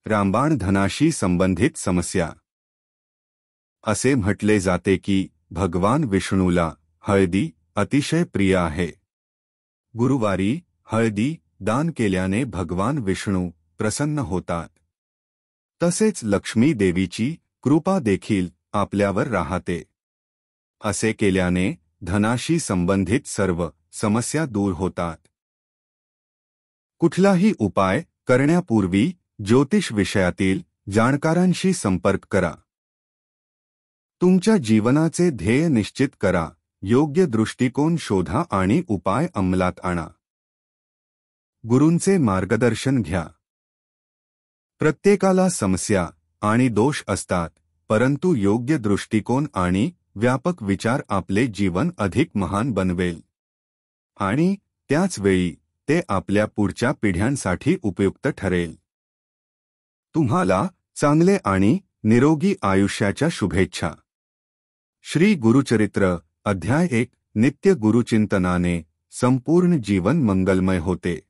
रामबाण धनाशी संबंधित समस्या. असे म्हटले जाते की भगवान विष्णूला हळदी अतिशय प्रिय आहे. गुरुवारी हळदी दान केल्याने भगवान विष्णू प्रसन्न होतात. तसेच लक्ष्मी देवीची कृपा देखील आपल्यावर राहते. असे केल्याने धनाशी संबंधित सर्व समस्या दूर होतात. कुठलाही उपाय करण्यापूर्वी ज्योतिष विषयातील जाणकारांशी संपर्क करा. तुमच्या जीवनाचे ध्येय निश्चित करा, योग्य दृष्टिकोन शोधा आणि उपाय अंमलात आणा. गुरूंचे मार्गदर्शन घ्या. प्रत्येकाला समस्या आणि दोष असतात, परंतु योग्य दृष्टिकोन आणि व्यापक विचार आपले जीवन अधिक महान बनवेल आणि त्याच वेळी ते आपल्या पुढच्या पिढ्यांसाठी उपयुक्त ठरेल. तुम्हाला चांगले आणि निरोगी आयुष्याच्या शुभेच्छा. श्री गुरुचरित्र अध्याय 1. नित्य गुरुचिंतनाने संपूर्ण जीवन मंगलमय होते.